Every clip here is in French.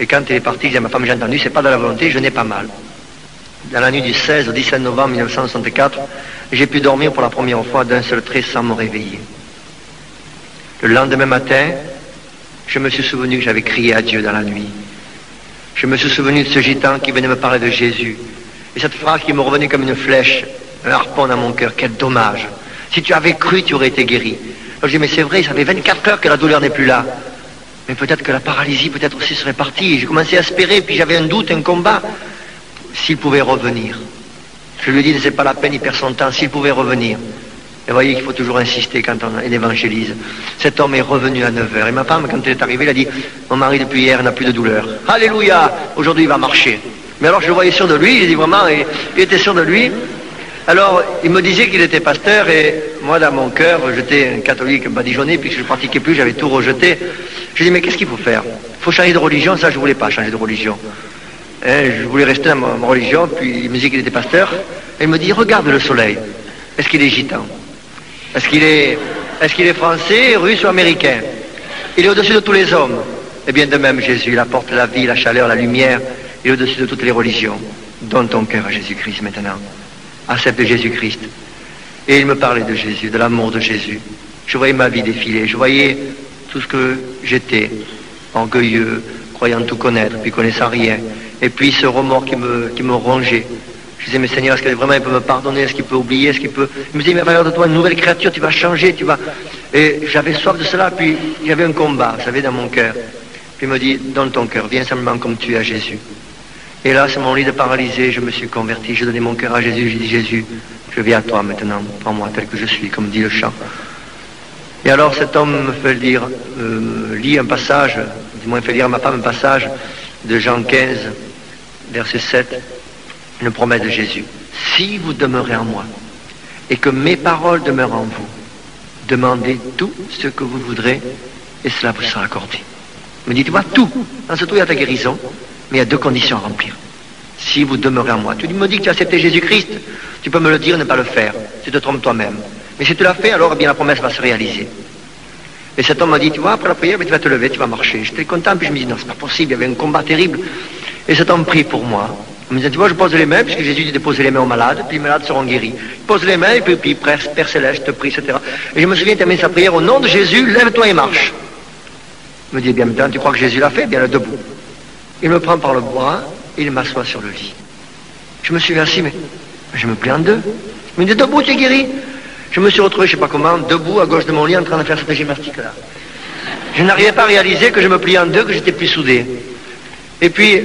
Et quand il est parti, il dit à ma femme, j'ai entendu, c'est pas de la volonté, je n'ai pas mal. Dans la nuit du 16 au 17 novembre 1964, j'ai pu dormir pour la première fois d'un seul trait sans me réveiller. Le lendemain matin, je me suis souvenu que j'avais crié à Dieu dans la nuit. Je me suis souvenu de ce gitan qui venait me parler de Jésus. Et cette phrase qui me revenait comme une flèche, un harpon dans mon cœur. Quel dommage. Si tu avais cru, tu aurais été guéri. Alors je dis, mais c'est vrai, ça fait 24 heures que la douleur n'est plus là. Mais peut-être que la paralysie, peut-être aussi serait partie. J'ai commencé à espérer, puis j'avais un doute, un combat. S'il pouvait revenir. Je lui ai dit, c'est pas la peine, il perd son temps, s'il pouvait revenir. Et vous voyez qu'il faut toujours insister quand on évangélise. Cet homme est revenu à 9h. Et ma femme, quand elle est arrivée, elle a dit, mon mari depuis hier n'a plus de douleur. Alléluia, aujourd'hui il va marcher. Mais alors je le voyais sûr de lui, j'ai dit vraiment, il était sûr de lui. Alors il me disait qu'il était pasteur et moi dans mon cœur, j'étais un catholique badigeonné, puisque je ne pratiquais plus, j'avais tout rejeté. Je dis, mais qu'est-ce qu'il faut faire? Il faut changer de religion, ça je ne voulais pas changer de religion. Je voulais rester dans ma religion, puis il me disait qu'il était pasteur. Et il me dit, regarde le soleil. Est-ce qu'il est gitan? Est-ce qu'il est français, russe ou américain? Il est au-dessus de tous les hommes. Et bien de même, Jésus, il apporte la vie, la chaleur, la lumière. Il est au-dessus de toutes les religions. Donne ton cœur à Jésus-Christ maintenant. Accepte Jésus-Christ. Et il me parlait de Jésus, de l'amour de Jésus. Je voyais ma vie défiler. Je voyais tout ce que j'étais, orgueilleux, croyant tout connaître, puis connaissant rien. Et puis ce remords qui me rongeait. Je disais, mais Seigneur, est-ce que vraiment il peut me pardonner? Est-ce qu'il peut oublier? Est-ce qu'il peut... Il me disait, mais regarde-toi, une nouvelle créature, tu vas changer, tu vas... Et j'avais soif de cela, puis j'avais un combat, vous savez, dans mon cœur. Puis il me dit, donne ton cœur, viens simplement comme tu es à Jésus. Et là, sur mon lit de paralysé, je me suis converti, je donnais mon cœur à Jésus, j'ai dit, Jésus, je viens à toi maintenant, prends-moi tel que je suis, comme dit le chant. Et alors cet homme me fait lire, lit un passage, du moins fait lire à ma femme un passage de Jean 15, verset 7, une promesse de Jésus. Si vous demeurez en moi et que mes paroles demeurent en vous, demandez tout ce que vous voudrez et cela vous sera accordé. Me dit, tu vois, tout. Dans ce tout, il y a ta guérison, mais il y a deux conditions à remplir. Si vous demeurez en moi. Tu me dis que tu as accepté Jésus-Christ, tu peux me le dire et ne pas le faire. Tu te trompes toi-même. Mais si tu l'as fait, alors eh bien la promesse va se réaliser. Et cet homme m'a dit, tu vois, après la prière, mais tu vas te lever, tu vas marcher. J'étais content, puis je me dis, non, c'est pas possible, il y avait un combat terrible. Et cet homme prie pour moi. Il me disait, tu vois, je pose les mains, puisque Jésus dit de poser les mains aux malades, puis les malades seront guéris. Il pose les mains, et puis Père Céleste, prie, etc. Et je me souviens, il termine sa prière, au nom de Jésus, lève-toi et marche. Il me dit, bien maintenant, tu crois que Jésus l'a fait? Bien là, debout. Il me prend par le bras, et il m'assoit sur le lit. Je me suis assis, mais je me plie en deux. Il me dit, debout, tu es guéri. Je me suis retrouvé, je ne sais pas comment, debout, à gauche de mon lit, en train de faire cette gymnastique-là. Je n'arrivais pas à réaliser que je me pliais en deux, que j'étais plus soudé. Et puis,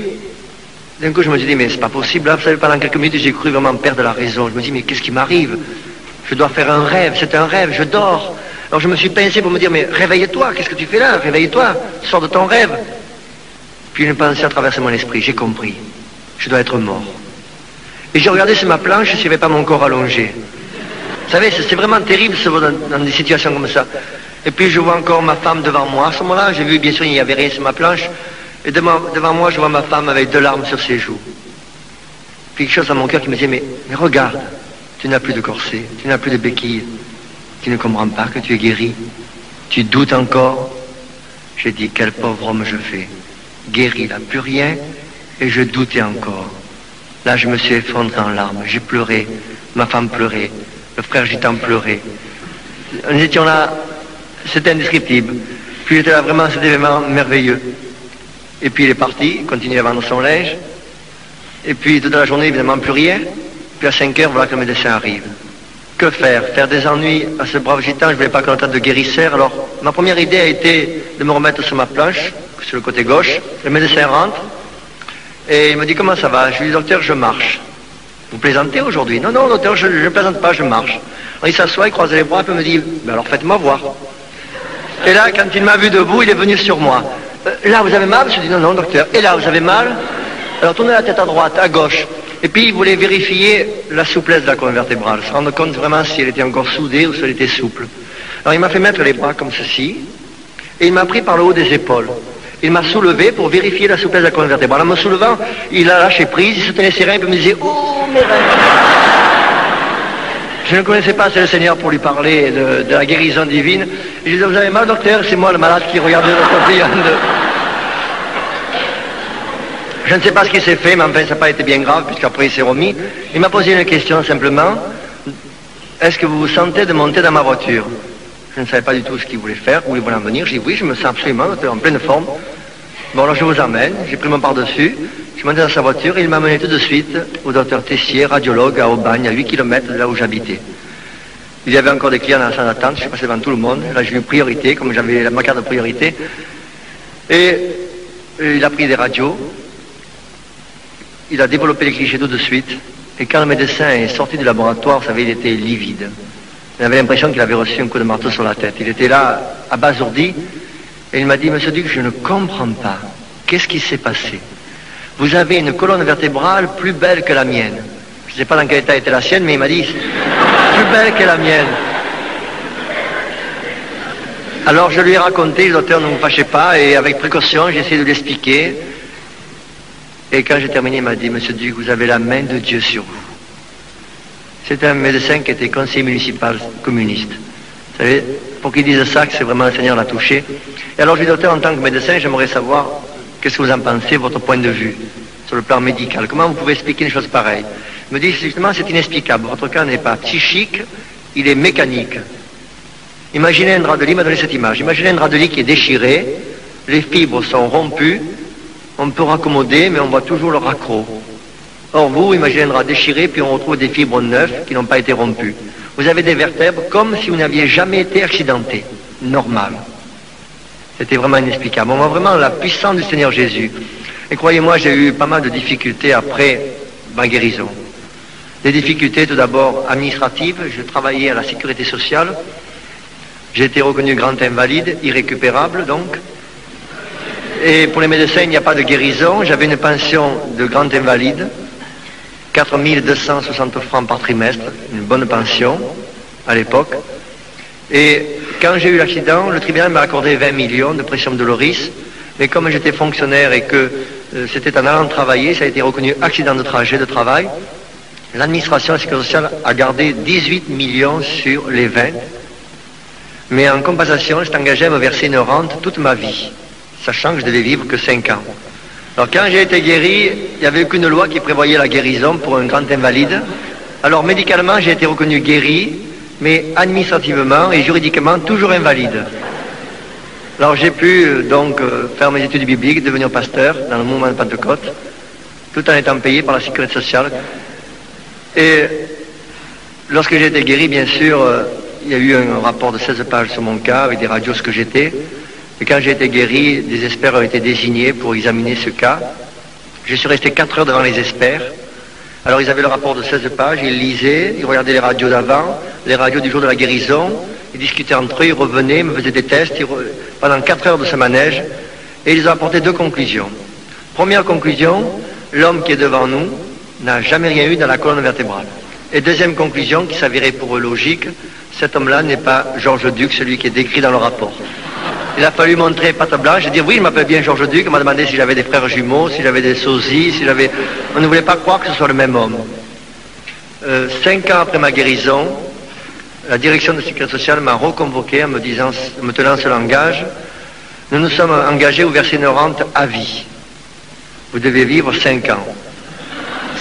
d'un coup, je me suis dit, mais c'est pas possible. Là, vous savez, pendant quelques minutes, j'ai cru vraiment perdre la raison. Je me suis dit, mais qu'est-ce qui m'arrive? Je dois faire un rêve, c'est un rêve, je dors. Alors je me suis pincé pour me dire, mais réveille-toi, qu'est-ce que tu fais là? Réveille-toi, sors de ton rêve. Puis une pensée a traversé mon esprit, j'ai compris. Je dois être mort. Et j'ai regardé sur ma planche s'il n'y avait pas mon corps allongé. Vous savez, c'est vraiment terrible dans des situations comme ça. Et puis je vois encore ma femme devant moi. À ce moment-là, j'ai vu, bien sûr, il n'y avait rien sur ma planche. Et devant moi, je vois ma femme avec 2 larmes sur ses joues. Puis quelque chose dans mon cœur qui me disait, mais regarde, tu n'as plus de corset, tu n'as plus de béquilles. Tu ne comprends pas que tu es guéri. Tu doutes encore. J'ai dit, quel pauvre homme je fais. Guéri, là, plus rien, et je doutais encore. Là, je me suis effondré en larmes. J'ai pleuré, ma femme pleurait, le frère gitan pleurait. Nous étions là, c'était indescriptible. Puis j'étais là, vraiment, cet événement merveilleux. Et puis il est parti, il continue à vendre son linge. Et puis toute la journée, évidemment, plus rien. Puis à 5 heures, voilà que le médecin arrive. Que faire? Faire des ennuis à ce brave gitan, je ne voulais pas qu'on entende de guérisseur. Alors, ma première idée a été de me remettre sur ma planche, sur le côté gauche. Le médecin rentre. Et il me dit, comment ça va? Je lui dis, docteur, je marche. Vous plaisantez aujourd'hui? Non, non, docteur, je ne plaisante pas, je marche. Alors il s'assoit, il croise les bras, et puis il me dit, ben alors faites-moi voir. Et là, quand il m'a vu debout, il est venu sur moi. Là, vous avez mal? Je dis, non, non, docteur. Et là, vous avez mal? Alors tournez la tête à droite, à gauche. Et puis il voulait vérifier la souplesse de la colonne vertébrale, se rendre compte vraiment si elle était encore soudée ou si elle était souple. Alors il m'a fait mettre les bras comme ceci, et il m'a pris par le haut des épaules. Il m'a soulevé pour vérifier la souplesse de la colonne vertébrale. En me soulevant, il a lâché prise, il se tenait ses reins, et puis il me disait, oh mes reins. Je ne connaissais pas assez le Seigneur pour lui parler de la guérison divine. Et je disais, vous avez mal, docteur? C'est moi le malade qui regardait votre client. Je ne sais pas ce qui s'est fait, mais enfin, ça n'a pas été bien grave, puisqu'après il s'est remis. Il m'a posé une question simplement. Est-ce que vous vous sentez de monter dans ma voiture? Je ne savais pas du tout ce qu'il voulait faire, où il voulait en venir. J'ai dit oui, je me sens absolument en pleine forme. Bon, alors je vous emmène. J'ai pris mon par-dessus. Je suis monté dans sa voiture et il m'a mené tout de suite au docteur Tessier, radiologue à Aubagne, à 8 km de là où j'habitais. Il y avait encore des clients dans la salle d'attente. Je suis passé devant tout le monde. Là, j'ai eu priorité, comme j'avais ma carte de priorité. Et il a pris des radios. Il a développé les clichés tout de suite. Et quand le médecin est sorti du laboratoire, vous savez, il était livide. Il avait l'impression qu'il avait reçu un coup de marteau sur la tête. Il était là, abasourdi, et il m'a dit, Monsieur Duc, je ne comprends pas. Qu'est-ce qui s'est passé? Vous avez une colonne vertébrale plus belle que la mienne. Je ne sais pas dans quel état était la sienne, mais il m'a dit, plus belle que la mienne. Alors je lui ai raconté, le docteur, ne vous fâchez pas, et avec précaution, j'ai essayé de l'expliquer. Et quand j'ai terminé, il m'a dit, Monsieur Duc, vous avez la main de Dieu sur vous. C'est un médecin qui était conseiller municipal communiste. Vous savez, pour qu'il dise ça, que c'est vraiment le Seigneur l'a touché. Et alors, je lui dis, docteur, en tant que médecin, j'aimerais savoir qu'est-ce que vous en pensez, votre point de vue, sur le plan médical. Comment vous pouvez expliquer une chose pareille? Il me dit, justement, c'est inexplicable. Votre cas n'est pas psychique, il est mécanique. Imaginez un drap de lit, il m'a donné cette image. Imaginez un drap de lit qui est déchiré, les fibres sont rompues, on peut raccommoder, mais on voit toujours le raccro. Or, vous, imaginez un drap déchiré, puis on retrouve des fibres neuves qui n'ont pas été rompues. Vous avez des vertèbres comme si vous n'aviez jamais été accidenté. Normal. C'était vraiment inexplicable. On voit vraiment la puissance du Seigneur Jésus. Et croyez-moi, j'ai eu pas mal de difficultés après ma guérison. Des difficultés tout d'abord administratives. Je travaillais à la sécurité sociale. J'ai été reconnu grand invalide, irrécupérable donc. Et pour les médecins, il n'y a pas de guérison. J'avais une pension de grand invalide, 4 260 francs par trimestre, une bonne pension à l'époque. Et quand j'ai eu l'accident, le tribunal m'a accordé 20 millions de pression de Loris. Mais comme j'étais fonctionnaire et que c'était en allant travailler, ça a été reconnu accident de trajet, de travail. L'administration de la sécurité sociale a gardé 18 millions sur les 20. Mais en compensation, je t'engageais à me verser une rente toute ma vie, sachant que je devais vivre que 5 ans. Alors quand j'ai été guéri, il n'y avait aucune loi qui prévoyait la guérison pour un grand invalide. Alors médicalement, j'ai été reconnu guéri, mais administrativement et juridiquement toujours invalide. Alors j'ai pu donc faire mes études bibliques, devenir pasteur dans le mouvement de Pentecôte, tout en étant payé par la sécurité sociale. Et lorsque j'ai été guéri, bien sûr, il y a eu un rapport de 16 pages sur mon cas, avec des radios ce que j'étais. Et quand j'ai été guéri, des experts ont été désignés pour examiner ce cas. Je suis resté 4 heures devant les experts. Alors ils avaient le rapport de 16 pages, ils lisaient, ils regardaient les radios d'avant, les radios du jour de la guérison, ils discutaient entre eux, ils revenaient, me faisaient des tests pendant 4 heures de ce manège, et ils ont apporté 2 conclusions. Première conclusion, l'homme qui est devant nous n'a jamais rien eu dans la colonne vertébrale. Et deuxième conclusion, qui s'avérait pour eux logique, cet homme-là n'est pas Georges Duc, celui qui est décrit dans le rapport. Il a fallu montrer patte blanche et dire oui, je m'appelle bien Georges Duc. On m'a demandé si j'avais des frères jumeaux, si j'avais des sosies, si j'avais... On ne voulait pas croire que ce soit le même homme. 5 ans après ma guérison, la direction de la sécurité sociale m'a reconvoqué en me tenant ce langage. Nous nous sommes engagés à vous verser une rente à vie. Vous devez vivre 5 ans.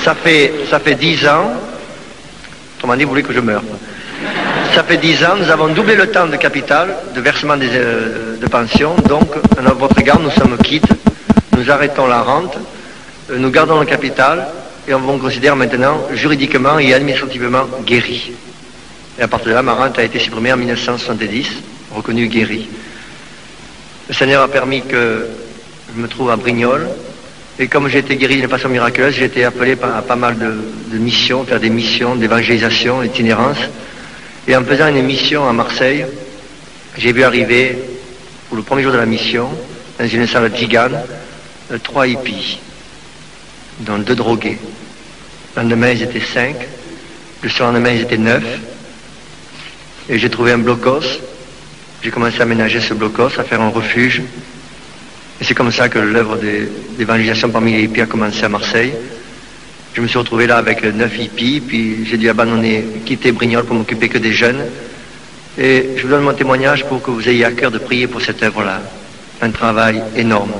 Ça fait 10 ans. Autrement dit, vous voulez que je meure. Ça fait 10 ans, nous avons doublé le temps de capital, de versement de pension, donc à votre égard, nous sommes quittes, nous arrêtons la rente, nous gardons le capital et on vous considère maintenant juridiquement et administrativement guéri. Et à partir de là, ma rente a été supprimée en 1970, reconnue guérie. Le Seigneur a permis que je me trouve à Brignoles, et comme j'ai été guéri d'une façon miraculeuse, j'ai été appelé à pas mal de missions, faire des missions d'évangélisation, d'itinérance. Et en faisant une mission à Marseille, j'ai vu arriver, pour le premier jour de la mission, dans une salle gigane, 3 hippies, dont 2 drogués. Le lendemain, ils étaient 5. Le surlendemain, ils étaient 9. Et j'ai trouvé un blocos. J'ai commencé à aménager ce blocos, à faire un refuge. Et c'est comme ça que l'œuvre d'évangélisation parmi les hippies a commencé à Marseille. Je me suis retrouvé là avec 9 hippies, puis j'ai dû quitter Brignoles pour m'occuper que des jeunes. Et je vous donne mon témoignage pour que vous ayez à cœur de prier pour cette œuvre-là. Un travail énorme.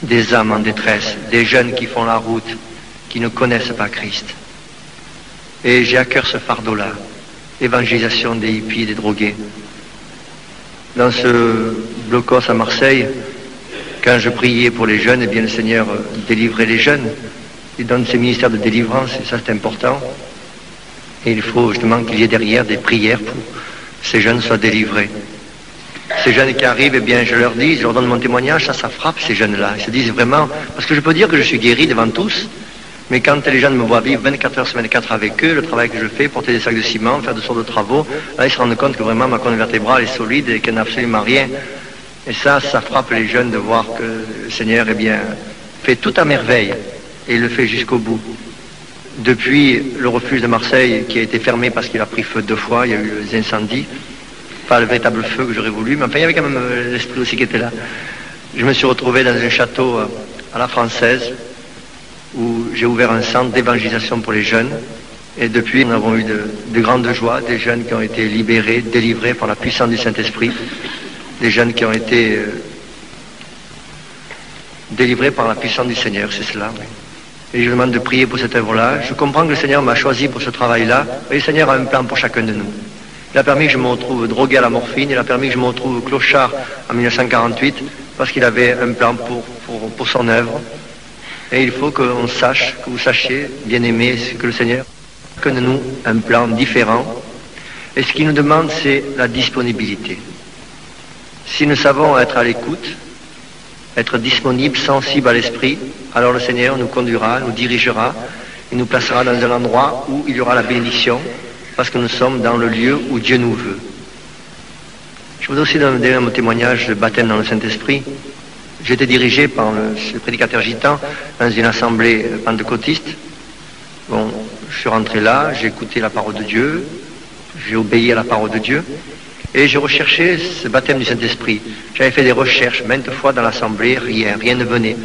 des âmes en détresse, des jeunes qui font la route, qui ne connaissent pas Christ. Et j'ai à cœur ce fardeau-là, évangélisation des hippies, des drogués. Dans ce blocos à Marseille, quand je priais pour les jeunes, eh bien le Seigneur délivrait les jeunes. Il donne ses ministères de délivrance, et ça c'est important. Et il faut justement qu'il y ait derrière des prières pour que ces jeunes soient délivrés. Ces jeunes qui arrivent, eh bien je leur dis, je leur donne mon témoignage, ça frappe ces jeunes-là. Ils se disent vraiment, parce que je peux dire que je suis guéri devant tous, mais quand les jeunes me voient vivre 24 heures sur 24 avec eux, le travail que je fais, porter des sacs de ciment, faire de sortes de travaux, là ils se rendent compte que vraiment ma colonne vertébrale est solide et qu'il n'y a absolument rien. Et ça frappe les jeunes de voir que le Seigneur, eh bien, fait tout à merveille, et il le fait jusqu'au bout. Depuis le refuge de Marseille, qui a été fermé parce qu'il a pris feu 2 fois, il y a eu des incendies, pas le véritable feu que j'aurais voulu, mais enfin il y avait quand même l'esprit aussi qui était là. Je me suis retrouvé dans un château à la française, où j'ai ouvert un centre d'évangélisation pour les jeunes, et depuis nous avons eu de grandes joies, des jeunes qui ont été libérés, délivrés par la puissance du Saint-Esprit, des jeunes qui ont été délivrés par la puissance du Seigneur, c'est cela. Oui. Et je demande de prier pour cette œuvre-là. Je comprends que le Seigneur m'a choisi pour ce travail-là, et le Seigneur a un plan pour chacun de nous. Il a permis que je me retrouve drogué à la morphine, il a permis que je me retrouve clochard en 1948, parce qu'il avait un plan pour son œuvre. Et il faut qu'on sache, que vous sachiez, bien-aimés, que le Seigneur a que de nous un plan différent. Et ce qu'il nous demande, c'est la disponibilité. Si nous savons être à l'écoute, être disponibles, sensibles à l'esprit, alors le Seigneur nous conduira, nous dirigera, il nous placera dans un endroit où il y aura la bénédiction, parce que nous sommes dans le lieu où Dieu nous veut. Je voudrais aussi donner mon témoignage de baptême dans le Saint-Esprit. J'ai été dirigé par ce prédicateur gitan dans une assemblée pentecôtiste. Bon, je suis rentré là, j'ai écouté la parole de Dieu, j'ai obéi à la parole de Dieu, et j'ai recherché ce baptême du Saint-Esprit. J'avais fait des recherches maintes fois dans l'assemblée, rien ne venait.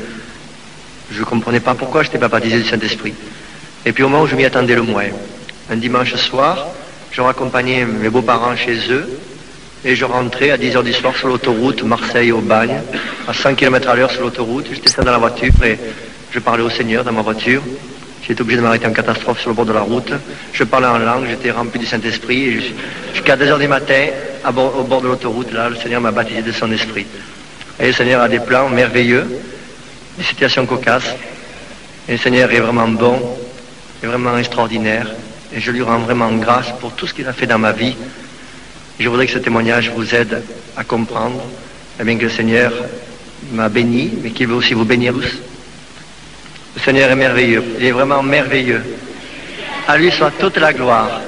Je ne comprenais pas pourquoi je n'étais pas baptisé du Saint-Esprit. Et puis au moment où je m'y attendais le moins, un dimanche soir, je raccompagnais mes beaux-parents chez eux, et je rentrais à 10h du soir sur l'autoroute Marseille-Aubagne, à 100 km/h sur l'autoroute. J'étais seul dans la voiture et je parlais au Seigneur dans ma voiture. J'étais obligé de m'arrêter en catastrophe sur le bord de la route. Je parlais en langue, j'étais rempli du Saint-Esprit. Et jusqu'à 2h du matin, au bord de l'autoroute, là, le Seigneur m'a baptisé de son esprit. Et le Seigneur a des plans merveilleux, des situations cocasses. Et le Seigneur est vraiment bon, est vraiment extraordinaire. Et je lui rends vraiment grâce pour tout ce qu'il a fait dans ma vie. Je voudrais que ce témoignage vous aide à comprendre, eh bien, que le Seigneur m'a béni, mais qu'il veut aussi vous bénir tous. Le Seigneur est merveilleux, il est vraiment merveilleux. À lui soit toute la gloire.